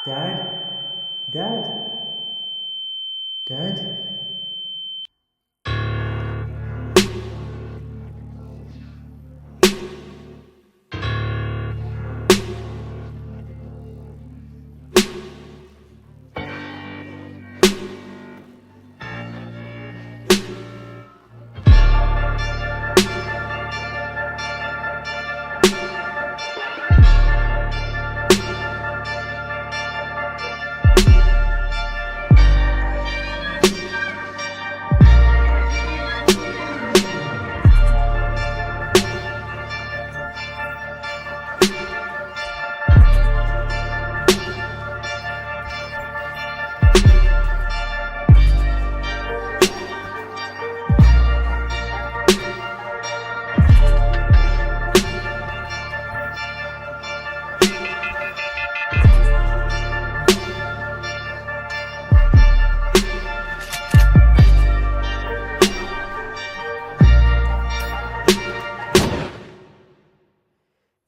Dad? Dad? Dad?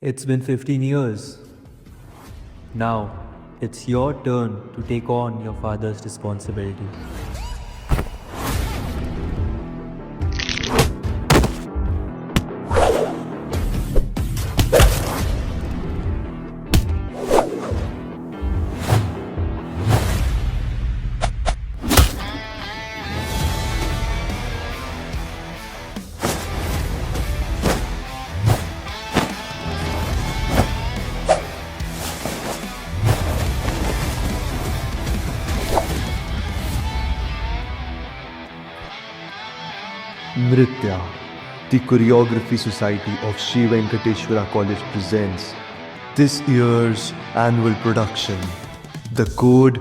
It's been 15 years. Now, it's your turn to take on your father's responsibility. Nritya, the Choreography Society of Sri Venkateshwara College presents this year's annual production, The Code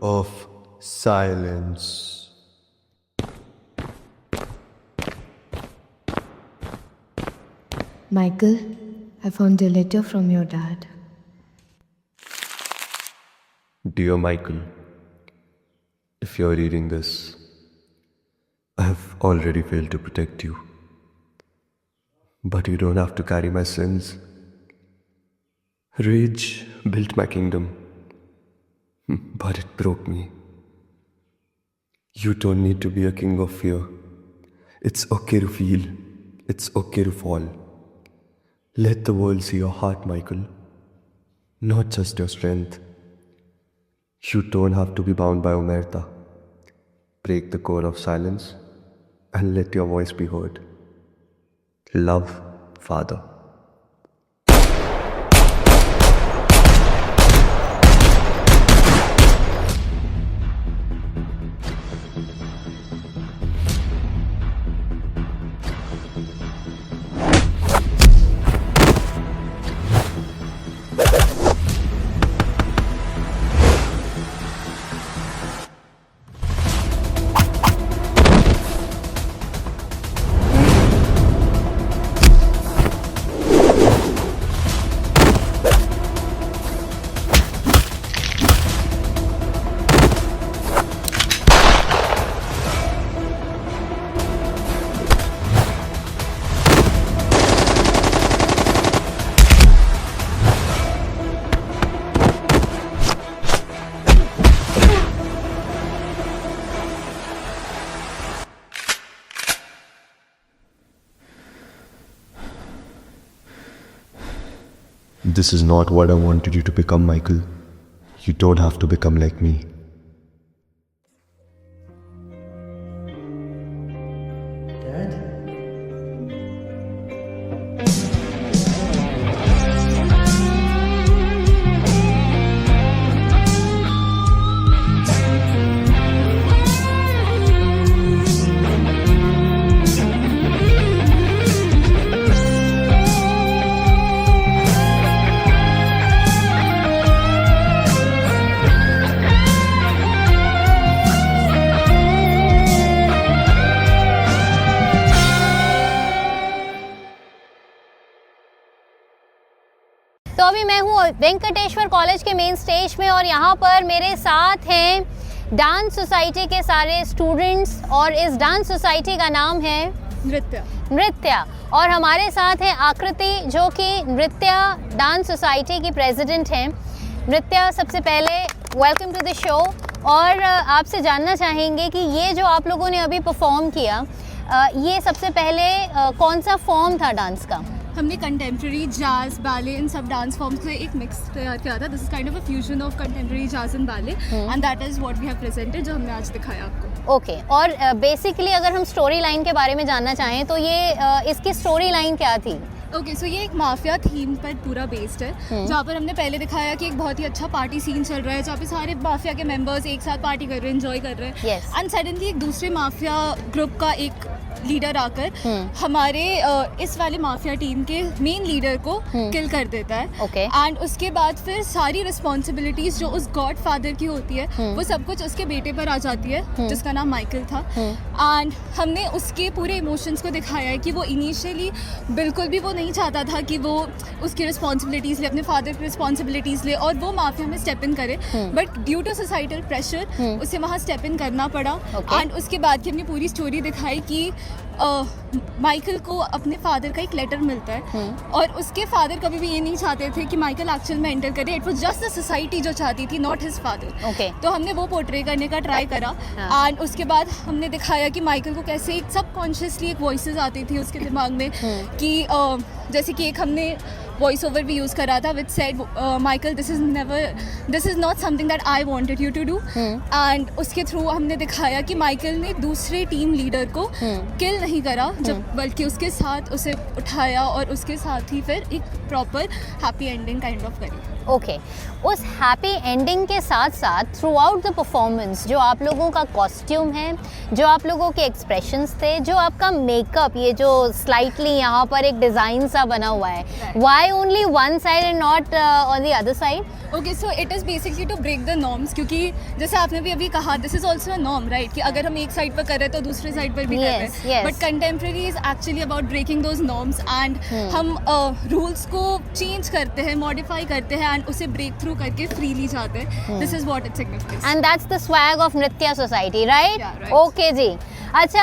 of Silence. Michael, I found a letter from your dad. Dear Michael, if you're reading this, I have already failed to protect you. But you don't have to carry my sins. Rage built my kingdom, but it broke me. You don't need to be a king of fear. It's okay to feel. It's okay to fall. Let the world see your heart, Michael. Not just your strength. You don't have to be bound by omerta. Break the code of silence and let your voice be heard. Love, Father. This is not what I wanted you to become, Michael. You don't have to become like me. Dad? तो अभी मैं हूँ Venkateshwara college के main stage में और यहाँ पर मेरे साथ हैं डांस सोसाइटी के सारे स्टूडेंट्स और इस डांस सोसाइटी का नाम है नृत्य और हमारे साथ है आकृति जो कि नृत्य डांस सोसाइटी की प्रेसिडेंट हैं। नृत्या, सबसे पहले वेलकम टू द शो। और आपसे जानना चाहेंगे कि ये जो आप लोगों ने अभी परफॉर्म किया, ये सबसे पहले कौन सा फॉर्म था डांस का? हमने कंटेम्प्रेरी, जैज, बैले, इन सब डांस फॉर्म्स से एक मिक्स तैयार किया था। This is kind of a fusion of contemporary, jazz and ballet, and that is what we have presented, जो हमने आज दिखाया आपको। ओके, और बेसिकली अगर हम स्टोरी लाइन के बारे में जानना चाहें तो ये इसकी स्टोरी लाइन क्या थी? ओके, सो ये एक माफिया थीम पर पूरा बेस्ड है, जहाँ पर हमने पहले दिखाया कि एक बहुत ही अच्छा पार्टी सीन चल रहा है, जहाँ पे सारे माफिया के मेंबर्स एक साथ पार्टी कर रहे हैं, एंजॉय कर रहे हैं, Yes. एंड सडनली एक दूसरे माफिया ग्रुप का एक लीडर आकर हमारे इस वाले माफिया टीम के मेन लीडर को किल कर देता है। Okay. एंड उसके बाद फिर सारी रिस्पॉन्सिबिलिटीज जो उस गॉड फादर की होती है, वो सब कुछ उसके बेटे पर आ जाती है, जिसका नाम माइकल था। एंड हमने उसके पूरे इमोशंस को दिखाया है कि वो इनिशियली बिल्कुल भी वो नहीं चाहता था कि वो उसकी रिस्पॉन्सिबिलिटीज ले, अपने फादर की रिस्पॉन्सिबिलिटीज ले और वो माफिया में स्टेप इन करे, but due to societal pressure उसे वहाँ स्टेप इन करना पड़ा। Okay. एंड उसके बाद की हमने पूरी स्टोरी दिखाई कि माइकल को अपने फादर का एक लेटर मिलता है, और उसके फादर कभी भी ये नहीं चाहते थे कि माइकल एक्चुअल में एंटर करे। It was just the society जो चाहती थी, नॉट हिज फादर। Okay. तो हमने वो पोर्ट्रे करने का ट्राई करा, एंड उसके बाद हमने दिखाया कि माइकल को कैसे एक सबकॉन्शियसली एक वॉइसेस आती थी उसके दिमाग में कि जैसे कि एक हमने वॉइस ओवर भी यूज़ करा था which said Michael, this is not something that I wanted you to do. And उसके थ्रू हमने दिखाया कि माइकल ने दूसरे टीम लीडर को किल नहीं करा, जब बल्कि उसके साथ उसे उठाया और उसके साथ ही फिर एक proper happy ending kind of करी। ओके, उस हैप्पी एंडिंग के साथ साथ थ्रू आउट द परफॉर्मेंस जो आप लोगों का कॉस्ट्यूम है, जो आप लोगों के एक्सप्रेशंस थे, जो आपका मेकअप, ये जो स्लाइटली यहाँ पर एक डिज़ाइन सा बना हुआ है, why only one side and not on the other side? Okay, so it is basically to break the norms, क्योंकि जैसे आपने भी अभी कहा, this is also a norm, right, कि अगर हम एक साइड पर कर रहे हैं तो दूसरे साइड पर भी कर रहे हैं, yes. But contemporary is actually about breaking those norms, and हम रूल्स को चेंज करते हैं, मॉडिफाई करते हैं, एंड उसे ब्रेक थ्रू करके फ्रीली जाते हैं। This is what it signifies, and that's the swag of Nritya society, right? Yeah, right. Okay जी। अच्छा,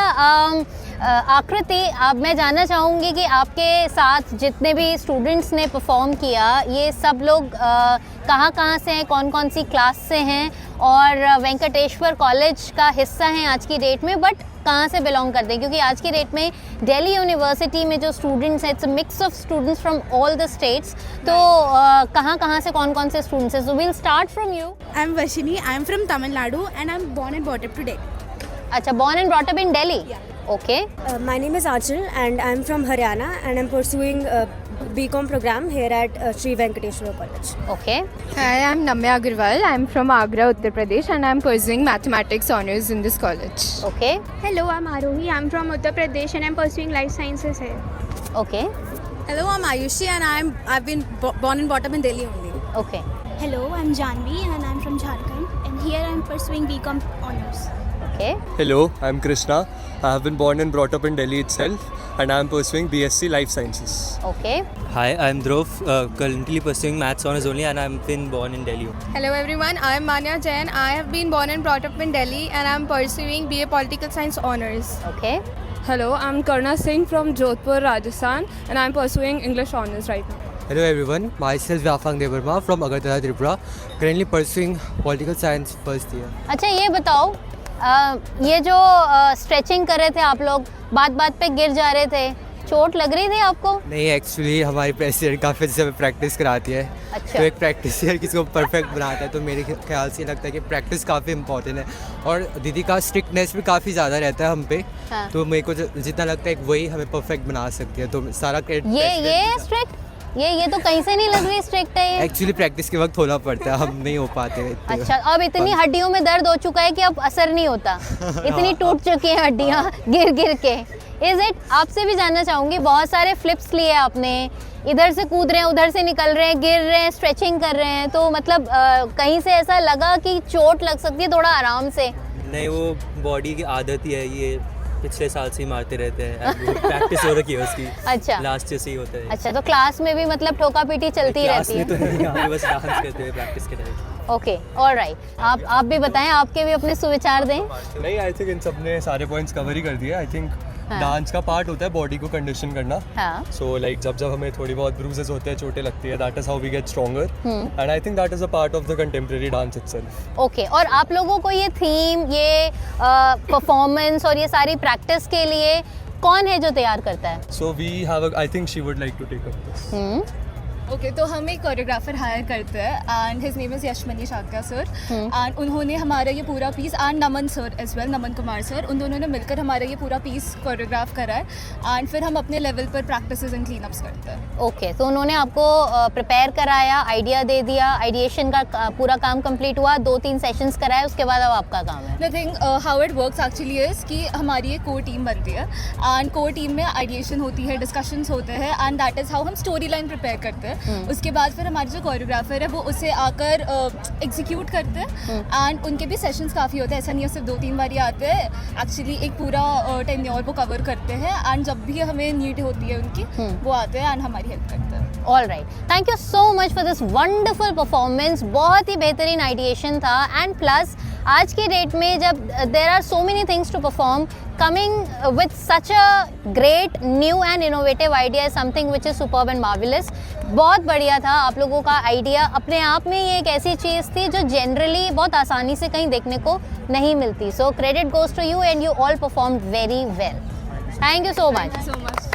आकृति, अब मैं जानना चाहूँगी कि आपके साथ जितने भी स्टूडेंट्स ने परफॉर्म किया, ये सब लोग कहाँ से हैं, कौन कौन सी क्लास से हैं, और वेंकटेश्वर कॉलेज का हिस्सा हैं आज की डेट में, बट कहाँ से बिलोंग करते हैं? क्योंकि आज की डेट में दिल्ली यूनिवर्सिटी में जो स्टूडेंट्स हैं, it's a mix of students from all the states, तो कहाँ से कौन से स्टूडेंट्स हैं? So we'll start from you. I'm Varshini. I'm from Tamil Nadu and I'm born and brought up to Delhi. अच्छा, born and brought up in Delhi? Yeah. Okay. My name is Achal and I'm from Haryana and I'm pursuing BCom program here at Sri Venkateshwara College. Okay. Hi, I'm Namya Agarwal. I'm from Agra, Uttar Pradesh, and I'm pursuing mathematics honors in this college. Okay. Hello, I'm Arohi. I'm from Uttar Pradesh and I'm pursuing life sciences here. Okay. Hello, I'm Ayushi and I've been born and brought up in Delhi only. Okay. Hello, I'm Janvi and I'm from Jharkhand, and here I'm pursuing BCom honors. Okay. Hello, I'm Krishna. I have been born and brought up in Delhi itself, and I am pursuing BSc Life Sciences. Okay. Hi, I'm Dhruv, currently pursuing maths honors only, and I've been born in Delhi. Hello everyone, I'm Manya Jain. I have been born and brought up in Delhi and I'm pursuing BA Political Science honors. Okay. Hello, I'm Karna Singh from Jodhpur, Rajasthan, and I'm pursuing English honors right now. Hello everyone, myself Vyafang Devarma from Agartala, Tripura, currently pursuing Political Science first year. अच्छा, ये बताओ, ये जो stretching कर रहे थे आप लोग, बात पे गिर जा रहे थे, चोट लग रही थी आपको? नहीं, एक्चुअली हमारी प्रेसिडेंट काफ़ी अच्छे से प्रैक्टिस कराती है। अच्छा। तो एक प्रैक्टिसियर किसी को परफेक्ट बनाता है, तो मेरे ख्याल से लगता है कि प्रैक्टिस काफ़ी इंपॉर्टेंट है, और दीदी का स्ट्रिक्टनेस भी काफ़ी ज़्यादा रहता है हम पे। हाँ। तो मेरे को जितना लगता है कि वही हमें परफेक्ट बना सकती है, तो सारा क्रेडिट ये स्ट्रिक्ट, ये तो कहीं से नहीं लग रही स्ट्रिक्ट है ये। एक्चुअली प्रैक्टिस के वक्त होना पड़ता है, हम नहीं हो पाते। अच्छा, अब इतनी हड्डियों में दर्द हो चुका है कि अब असर नहीं होता, इतनी टूट चुकी हैं हड्डियाँ गिर के। Is it? आपसे भी जानना चाहूँगी, बहुत सारे फ्लिप्स लिए आपने, इधर से कूद रहे हैं, उधर से निकल रहे हैं, गिर रहे हैं, स्ट्रेचिंग कर रहे हैं, तो मतलब कहीं से ऐसा लगा कि चोट लग सकती है? थोड़ा आराम से। नहीं, वो बॉडी की आदत ही है, ये पिछले साल से ही मारते रहते हैं, प्रैक्टिस हो रखी है उसकी। अच्छा। लास्ट ईयर से ही होता है। अच्छा, तो क्लास में भी मतलब ठोका पीटी चलती रहती है? क्लास में तो नहीं, यहाँ पे बस डांस करते हुए प्रैक्टिस के टाइम। Okay, alright. आप भी बताएं, आपके भी अपने सुविचार दें। नहीं, आई थिंक इन सब ने सारे पॉइंट्स कवर ही कर दिए। आई थिंक डांस का पार्ट होता है बॉडी को कंडीशन करना. हाँ. So like जब हमें थोड़ी बहुत ब्रूजेस होते हैं, चोटें लगती है, that is how we get stronger. And I think that is a part of the contemporary dance itself. Okay और आप लोगों को ये थीम, ये परफॉर्मेंस और ये सारी प्रैक्टिस के लिए कौन है जो तैयार करता है? So we have I think she would like to take up this. Okay तो हम एक कोरियोग्राफर हायर करते हैं and his name is Yashmani Shakya sir and उन्होंने हमारा ये पूरा piece and Naman sir as well, Naman Kumar sir, उन दोनों ने मिलकर हमारा ये पूरा पीस कोरियोग्राफ करा है एंड फिर हम अपने लेवल पर प्रैक्टिसेस एंड क्लीनअप्स करते हैं. ओके तो उन्होंने आपको प्रिपेयर कराया, आइडिया दे दिया, आइडिएशन का पूरा काम कंप्लीट हुआ, 2-3 सेशंस कराए, उसके बाद अब आपका काम है. Nothing how it works actually is कि हमारी एक कोर टीम बनती है एंड कोर टीम में आइडिएशन होती है, डिस्कशंस होते हैं एंड दैट इज़ हाउ हम स्टोरी लाइन प्रिपेयर करते हैं. उसके बाद फिर हमारे जो कोरियोग्राफर है वो उसे आकर एग्जीक्यूट करते हैं एंड उनके भी सेशंस काफ़ी होते हैं, ऐसा नहीं है सिर्फ 2-3 बार ही आते हैं. एक्चुअली एक पूरा टेन्योर वो कवर करते हैं एंड जब भी हमें नीड होती है उनकी वो आते हैं एंड हमारी हेल्प करते हैं. All right, thank you so much for this wonderful performance. बहुत ही बेहतरीन आइडिएशन था एंड प्लस आज के डेट में जब there are so many things to perform, coming with such a great new and innovative idea is something which is superb and marvelous. बहुत बढ़िया था आप लोगों का आइडिया. अपने आप में ये एक ऐसी चीज़ थी जो जनरली बहुत आसानी से कहीं देखने को नहीं मिलती. So credit goes to you and you all performed very well. Thank you so much.